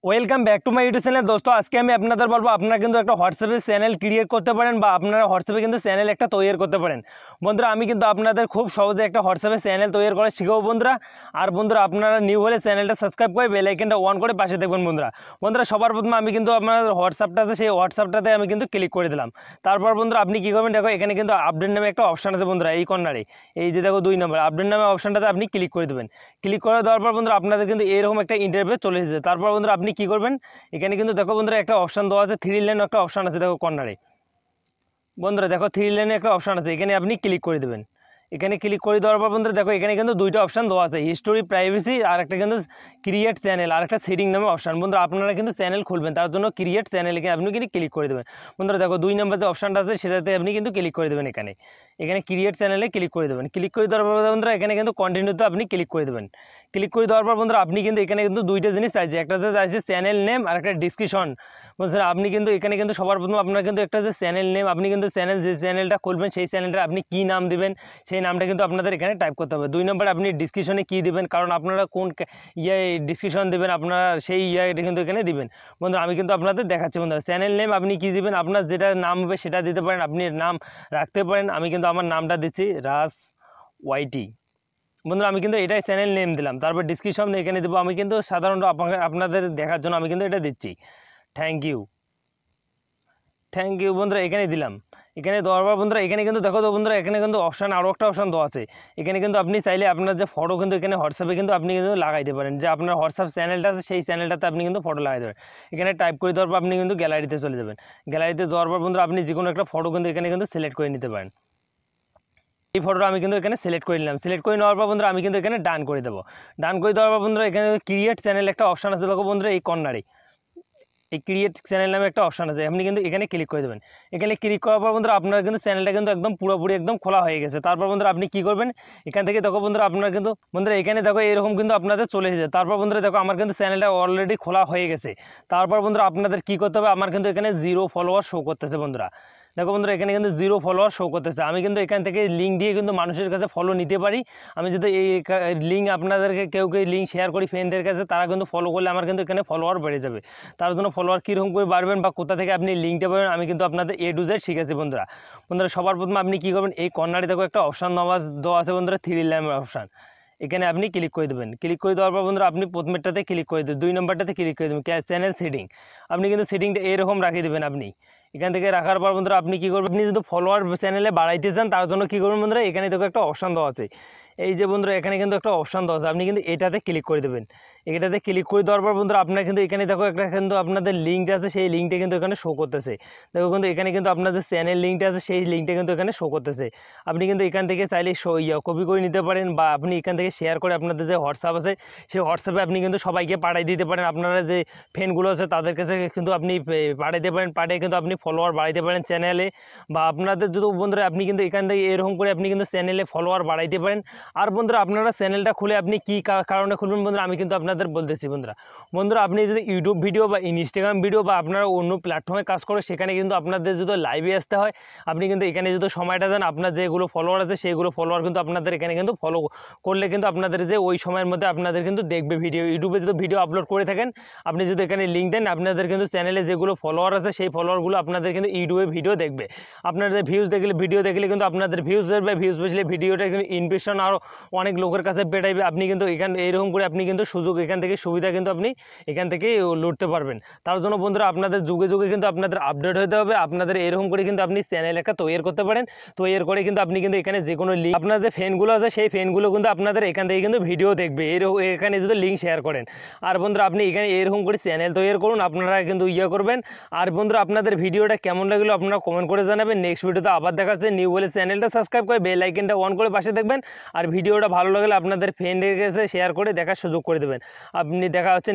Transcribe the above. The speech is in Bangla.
Welcome back to my YouTube channel. দোস্ত আজকে আমি আপনাদের বলবো আপনারা কিন্তু একটা হোয়াটসঅ্যাপে চ্যানেল ক্রিয়েট করতে পারেন বা আপনারা হোয়াটসঅ্যাপে কিন্তু চ্যানেল একটা তৈরি করতে পারেন। বন্ধুরা আমি কিন্তু আপনাদের খুব সহজে একটা হোয়াটসঅ্যাপে চ্যানেল তৈরি করে শিখাবো বন্ধুরা। আর বন্ধুরা আপনারা নিউ হলে চ্যানেলটা সাবস্ক্রাইব করে বেল আইকনটা অন করে পাশে দেখবেন বন্ধুরা। বন্ধুরা সবার প্রথমে আমি কিন্তু আপনার হোয়াটসঅ্যাপটা আছে সেই হোয়াটসঅ্যাপটাতে আমি কিন্তু ক্লিক করে দিলাম। তারপর বন্ধুরা আপনি কী করবেন, দেখো এখানে কিন্তু আপডেট নামে একটা অপশান আছে বন্ধুরা, এই কর্নারে এই যে দেখো 2 নম্বর আপডেট নামে অপশানটাতে আপনি ক্লিক করে দেবেন। ক্লিক করে দেওয়ার পর বন্ধুরা আপনাদের কিন্তু এরকম একটা ইন্টারফেস চলে এসেছে। তারপর বন্ধুরা আপনি কী করবেন, এখানে কিন্তু দেখো বন্ধুরা একটা অপশান দেওয়া আছে, 3 লাইন একটা অপশান আছে দেখো কর্নারে। বন্ধুরা দেখো 3 লাইনে একটা অপশান আছে, এখানে আপনি ক্লিক করে দেবেন। এখানে ক্লিক করে দেওয়ার পর বন্ধুরা দেখো এখানে কিন্তু 2টা অপশান দেওয়া আছে, হিস্টোরি প্রাইভেসি আর একটা কিন্তু ক্রিয়েট চ্যানেল আর একটা সেটিং নামে অপশান। বন্ধুরা আপনারা কিন্তু চ্যানেল খুলবেন, তার জন্য ক্রিয়েট চ্যানেলকে আপনি কিন্তু ক্লিক করে দেবেন। বন্ধুরা দেখো 2 নম্বর যে অপশানটা আছে সেটাতে আপনি কিন্তু ক্লিক করে দেবেন। এখানে ক্রিয়েট চ্যানেলে ক্লিক করে দেবেন। ক্লিক করে দেওয়ার পর বন্ধুরা এখানে কিন্তু কন্টিনিউতে আপনি ক্লিক করে দেবেন। ক্লিক করে দেওয়ার পর বন্ধুরা আপনি কিন্তু এখানে কিন্তু 2টা জিনিস চাইছে, একটা যে চাইছে চ্যানেল নেম আর একটা ডিসক্রিপশন। বন্ধুরা আপনি কিন্তু এখানে কিন্তু সবার প্রথম আপনার কিন্তু একটা যে চ্যানেল নেম, আপনি কিন্তু যে চ্যানেলটা খুলবেন সেই চ্যানেলটা আপনি কী নাম দিবেন সেই নামটা কিন্তু আপনাদের এখানে টাইপ করতে হবে। 2 নম্বর আপনি ডিসক্রিপশনে কী দিবেন, কারণ আপনারা কোন ডিসক্রিপশন দেবেন আপনারা সেই এটা কিন্তু এখানে দিবেন। বন্ধুরা আমি কিন্তু আপনাদের দেখাচ্ছি। বন্ধুরা চ্যানেল নেম আপনি কী দিবেন, আপনার যেটা নাম হবে সেটা দিতে পারেন, আপনি নাম রাখতে পারেন। আমি কিন্তু আমার নামটা দিচ্ছি রাজ ওয়াইটি। বন্ধুরা আমি কিন্তু এটাই চ্যানেল নেম দিলাম। তারপর ডিসক্রিপশন এখানে দেবো, আমি কিন্তু সাধারণত আপনাদের দেখার জন্য আমি কিন্তু এটা দিচ্ছি। থ্যাংক ইউ বন্ধুরা এখানে দিলাম। এখানে দেওয়ার পর বন্ধুরা এখানে কিন্তু দেখো তো বন্ধুরা এখানে কিন্তু অপশান আরও একটা অপশান দেওয়া আছে। এখানে কিন্তু আপনি চাইলে আপনার যে ফটো কিন্তু এখানে হোয়াটসঅ্যাপে কিন্তু আপনি কিন্তু লাগাইতে পারেন, যে আপনার হোয়াটসঅ্যাপ চ্যানেলটা আছে সেই চ্যানেলটাতে আপনি কিন্তু ফটো লাগাইতে পারেন। এখানে টাইপ করে দেওয়ার পর আপনি কিন্তু গ্যালারিতে চলে যাবেন। গ্যালারিতে যাওয়ার পর বন্ধুরা আপনি যে কোনো একটা ফটো কিন্তু এখানে কিন্তু সিলেক্ট করে নিতে পারেন। এই ফটোটা আমি কিন্তু এখানে সিলেক্ট করে নিলাম। সিলেক্ট করে নেওয়ার পর বন্ধুরা আমি কিন্তু এখানে ডান করে দেবো। ডান করে দেওয়ার পর বন্ধুরা এখানে ক্রিয়েট চ্যানেল একটা অপশান আছে দেখো বন্ধুরা, এই কর্নারে এই ক্রিয়েট চ্যানেল নামে একটা অপশান আছে, আপনি কিন্তু এখানে ক্লিক করে দেবেন। এখানে ক্লিক করার পর বন্ধুরা আপনার কিন্তু চ্যানেলটা কিন্তু একদম পুরোপুরি একদম খোলা হয়ে গেছে। তারপর বন্ধুরা আপনি কী করবেন, এখান থেকে দেখো বন্ধুরা আপনার কিন্তু বন্ধুরা এখানে দেখো এরকম কিন্তু আপনাদের চলে এসেছে। তারপর বন্ধুরা দেখো আমার কিন্তু চ্যানেলটা অলরেডি খোলা হয়ে গেছে। তারপর বন্ধুরা আপনাদের কী করতে হবে, আমার কিন্তু এখানে 0 ফলোয়ার শো করতেছে। বন্ধুরা দেখো বন্ধুরা এখানে কিন্তু 0 ফলোয়ার শো করতেছে। আমি কিন্তু এখান থেকে লিঙ্ক দিয়ে কিন্তু মানুষের কাছে ফলো নিতে পারি। আমি যদি এই লিঙ্ক আপনাদেরকে কেউ লিঙ্ক শেয়ার করি ফ্রেন্ডদের কাছে, তারা কিন্তু ফলো করলে আমার কিন্তু এখানে ফলোয়ার বেড়ে যাবে। তার জন্য ফলোয়ার কীরকম করে বাড়বেন বা কোথা থেকে আপনি লিঙ্কটা পাবেন আমি কিন্তু আপনাদের A to Z শিখেছি বন্ধুরা। বন্ধুরা সবার প্রথমে আপনি কী করবেন, এই কর্নারে দেখো একটা অপশান দেওয়া আছে বন্ধুরা, 3 লাইন অপশান। এখানে আপনি ক্লিক করে দেবেন। ক্লিক করে দেওয়ার পর বন্ধুরা আপনি প্রথমেরটাতে ক্লিক করে দেবেন, 2 নম্বরটাতে ক্লিক করে দেবেন চ্যানেল সেটিং। আপনি কিন্তু সেটিংটা এরকম রাখিয়ে দেবেন। আপনি এখান থেকে রাখার পর বন্ধুরা আপনি কী করবেন, আপনি যদি ফলোয়ার চ্যানেলে বাড়াইতে চান তার জন্য কী করবেন বন্ধুরা, এখানে দেখো একটা অপশান দেওয়া আছে। এই যে বন্ধুরা এখানে কিন্তু একটা অপশান দেওয়া আছে, আপনি কিন্তু এটাতে ক্লিক করে দেবেন। এটাতে ক্লিক করে দেওয়ার পর বন্ধুরা আপনার কিন্তু এখানে দেখো একটা কিন্তু আপনাদের লিঙ্কটা আছে, সেই লিঙ্কটা কিন্তু এখানে শো করতেছে। দেখো কিন্তু এখানে কিন্তু আপনাদের চ্যানেল লিঙ্কটা আছে সেই লিঙ্কটা কিন্তু এখানে শো করতেছে। আপনি কিন্তু এখান থেকে চাইলে কপি করে নিতে পারেন বা আপনি এখান থেকে শেয়ার করে আপনাদের যে হোয়াটসঅ্যাপ আছে সেই হোয়াটসঅ্যাপে আপনি কিন্তু সবাইকে পাঠিয়ে দিতে পারেন। আপনারা যে ফ্রেন্ডগুলো আছে তাদের কাছে কিন্তু আপনি পাঠাইতে পারেন, পাঠিয়ে কিন্তু আপনি ফলোয়ার বাড়াইতে পারেন চ্যানেলে। বা আপনাদের যদি বন্ধুরা আপনি কিন্তু এখান থেকে এরকম করে আপনি কিন্তু চ্যানেলে ফলোয়ার বাড়াইতে পারেন। আর বন্ধুরা আপনারা চ্যানেলটা খুলে আপনি কী কারণে খুলবেন বন্ধুরা আমি কিন্তু আপনাদের বলতেছি। বন্ধুরা আপনি যদি ইউটিউব ভিডিও বা ইনস্টাগ্রাম ভিডিও বা আপনারা অন্য প্ল্যাটফর্মে কাজ করে সেখানে কিন্তু আপনাদের যদি লাইভে আসতে হয়, আপনি কিন্তু এখানে যদি সময়টা দেন আপনার যেগুলো ফলোয়ার আছে সেইগুলো ফলোয়ার কিন্তু আপনাদের এখানে কিন্তু ফলো করলে কিন্তু আপনাদের যে ওই সময়ের মধ্যে আপনাদের কিন্তু দেখবে ভিডিও। ইউটিউবে যদি ভিডিও আপলোড করে থাকেন আপনি যদি এখানে লিঙ্ক দেন আপনাদের কিন্তু চ্যানেলে যেগুলো ফলোয়ার আছে সেই ফলোয়ারগুলো আপনাদের কিন্তু ইউটিউবে ভিডিও দেখবে। আপনাদের ভিউজ দেখলে ভিডিও দেখলে কিন্তু আপনাদের ভিউজ আসবে, ভিউজ বসলে ভিডিওটা কিন্তু ইমপ্রেশন আরও অনেক লোকের কাছে পেটাইবে। আপনি কিন্তু এখানে এরকম করে আপনি কিন্তু সুযোগ এখান থেকে সুবিধা কিন্তু আপনি এখান থেকে লড়তে পারবেন। তার জন্য বন্ধুরা আপনাদের যুগে যুগে কিন্তু আপনাদের আপডেট হতে হবে। আপনাদের এরকম করে কিন্তু আপনি চ্যানেল একটা তৈরি করতে পারেন। তৈরি করে কিন্তু আপনি কিন্তু এখানে যে কোনো লিঙ্ক আপনার যে ফ্রেন্ডগুলো আছে সেই ফ্রেন্ডগুলো কিন্তু আপনাদের এখান থেকে কিন্তু ভিডিও দেখবে এখানে যদি লিঙ্ক শেয়ার করেন। আর বন্ধুরা আপনি এখানে এরকম করে চ্যানেল তৈরি করুন, আপনারা কিন্তু করবেন। আর বন্ধুরা আপনাদের ভিডিওটা কেমন লাগলো আপনারা কমেন্ট করে জানাবেন। নেক্সট ভিডিওতে আবার দেখাচ্ছে। নিউ বলে চ্যানেলটা সাবস্ক্রাইব করে বেল আইকনটা অন করে পাশে দেখবেন। আর ভিডিওটা ভালো লাগলে আপনাদের ফ্রেন্ডের কাছে শেয়ার করে দেখার সুযোগ করে দেবেন। আপনি দেখা হচ্ছে।